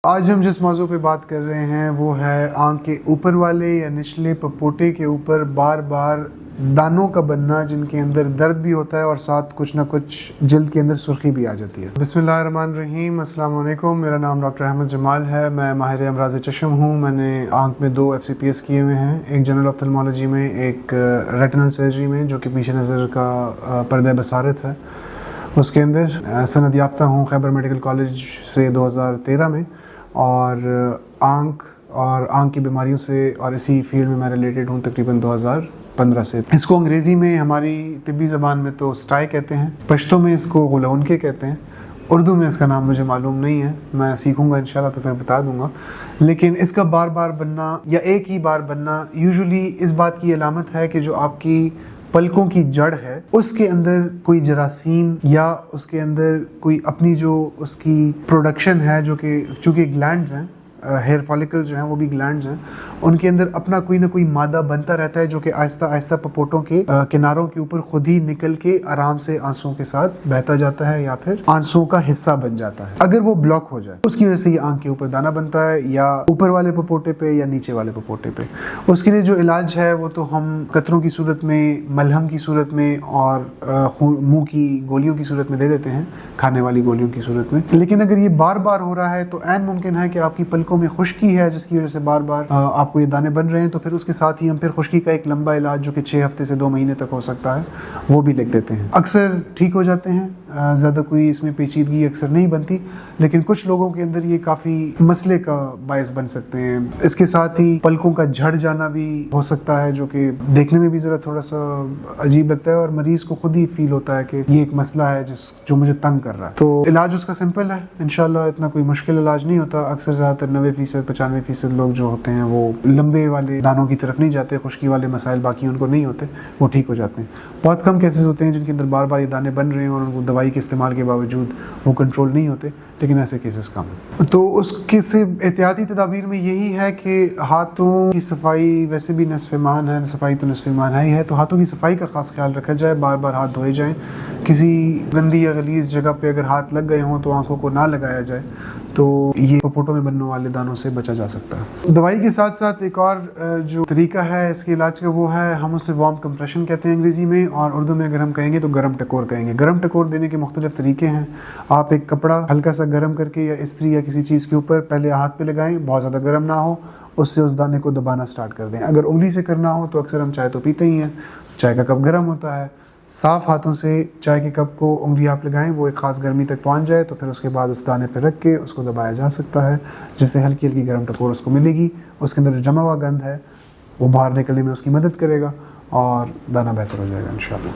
آج ہم جس موضوع پہ بات کر رہے ہیں وہ ہے آنکھ کے اوپر والے یا نچلے پپوٹے کے اوپر بار بار دانوں کا بننا، جن کے اندر درد بھی ہوتا ہے اور ساتھ کچھ نہ کچھ جلد کے اندر سرخی بھی آ جاتی ہے۔ بسم اللہ الرحمن الرحیم۔ السلام علیکم، میرا نام ڈاکٹر احمد جمال ہے، میں ماہر امراض چشم ہوں۔ میں نے آنکھ میں 2 FCPS کیے ہوئے ہیں، ایک جنرل آپتھلمالوجی میں، ایک ریٹنل سرجری میں جو کہ پیش نظر کا پردہ بصارت ہے اس کے اندر۔ سند یافتہ ہوں خیبر میڈیکل کالج سے 2013 میں، اور آنکھ کی بیماریوں سے اور اسی فیلڈ میں میں ریلیٹڈ ہوں تقریباً 2015 سے۔ اس کو انگریزی میں ہماری طبی زبان میں تو اسٹائی کہتے ہیں، پشتو میں اس کو غلونکے کہتے ہیں، اردو میں اس کا نام مجھے معلوم نہیں ہے، میں سیکھوں گا انشاءاللہ تو پھر بتا دوں گا۔ لیکن اس کا بار بار بننا یا ایک ہی بار بننا یوزولی اس بات کی علامت ہے کہ جو آپ کی پلکوں کی جڑ ہے اس کے اندر کوئی جراثیم یا اس کے اندر کوئی اپنی جو اس کی پروڈکشن ہے، جو کہ چونکہ گلینڈز ہیں، ہیئر فالیکل جو ہیں وہ بھی گلینڈز ہیں، ان کے اندر اپنا کوئی نہ کوئی مادہ بنتا رہتا ہے جو کہ آہستہ آہستہ پپوٹوں کے کناروں کے اوپر خود ہی نکل کے آرام سے آنسوں کے ساتھ بہتا جاتا ہے یا پھر آنسوں کا حصہ بن جاتا ہے۔ اگر وہ بلاک ہو جائے اس کی وجہ سے یہ آنکھ کے اوپر دانہ بنتا ہے، یا اوپر والے پپوٹے پہ یا نیچے والے پپوٹے پہ۔ اس کے لیے جو علاج ہے وہ تو ہم قطروں کی صورت میں، ملہم کی صورت میں اور منہ کی گولیوں کی صورت میں دے دیتے ہیں، کھانے والی گولیوں کی صورت میں۔ لیکن اگر یہ بار بار ہو رہا ہے تو عین ممکن ہے کہ آپ کی پلکوں میں خشکی ہے جس کی وجہ سے بار بار آپ کو یہ دانے بن رہے ہیں، تو پھر اس کے ساتھ ہی ہم پھر خشکی کا ایک لمبا علاج جو کہ 6 ہفتے سے 2 مہینے تک ہو سکتا ہے وہ بھی لکھ دیتے ہیں۔ اکثر ٹھیک ہو جاتے ہیں، زیادہ کوئی اس میں پیچیدگی اکثر نہیں بنتی، لیکن کچھ لوگوں کے اندر یہ کافی مسئلے کا باعث بن سکتے ہیں۔ اس کے ساتھ ہی پلکوں کا جھڑ جانا بھی ہو سکتا ہے، جو کہ دیکھنے میں بھی ذرا تھوڑا سا عجیب لگتا ہے اور مریض کو خود ہی فیل ہوتا ہے کہ یہ ایک مسئلہ ہے جو مجھے تنگ کر رہا ہے۔ تو علاج اس کا سمپل ہے انشاءاللہ، اتنا کوئی مشکل علاج نہیں ہوتا۔ اکثر زیادہ تر 90% 95% لوگ جو ہوتے ہیں وہ لمبے والے دانوں کی طرف نہیں جاتے، خشکی والے مسائل باقی ان کو نہیں ہوتے، وہ ٹھیک ہو جاتے ہیں۔ بہت کم کیسز ہوتے ہیں جن کے اندر بار بار یہ دانے بن رہے ہیں اور ان کو دوائی کے استعمال کے باوجود وہ کنٹرول نہیں ہوتے، لیکن ایسے کیسز کم ہیں۔ تو اس کے سے احتیاطی تدابیر میں یہی ہے کہ ہاتھوں کی صفائی ویسے بھی نصف ایمان ہے، صفائی تو نصف ایمان ہے ہی ہے، تو ہاتھوں کی صفائی کا خاص خیال رکھا جائے، بار بار ہاتھ دھوئے جائیں۔ کسی گندی یا غلیظ جگہ پہ اگر ہاتھ لگ گئے ہوں تو آنکھوں کو نہ لگایا جائے، تو یہ پپوٹوں میں بننے والے دانوں سے بچا جا سکتا ہے۔ دوائی کے ساتھ ساتھ ایک اور جو طریقہ ہے اس کے علاج کا وہ ہے، ہم اسے وارم کمپریشن کہتے ہیں انگریزی میں، اور اردو میں اگر ہم کہیں گے تو گرم ٹکور کہیں گے۔ گرم ٹکور دینے کے مختلف طریقے ہیں۔ آپ ایک کپڑا ہلکا سا گرم کر کے یا استری یا کسی چیز کے اوپر پہلے ہاتھ پہ لگائیں، بہت زیادہ گرم نہ ہو، اس سے اس دانے کو دبانا سٹارٹ کر دیں۔ اگر انگلی سے کرنا ہو تو اکثر ہم چائے تو پیتے ہی ہیں، چائے کا کپ گرم ہوتا ہے، صاف ہاتھوں سے چائے کے کپ کو انگلی آپ لگائیں، وہ ایک خاص گرمی تک پہنچ جائے تو پھر اس کے بعد اس دانے پہ رکھ کے اس کو دبایا جا سکتا ہے، جس سے ہلکی ہلکی گرم ٹکور اس کو ملے گی، اس کے اندر جو جمع ہوا گند ہے وہ باہر نکلنے میں اس کی مدد کرے گا اور دانہ بہتر ہو جائے گا انشاءاللہ۔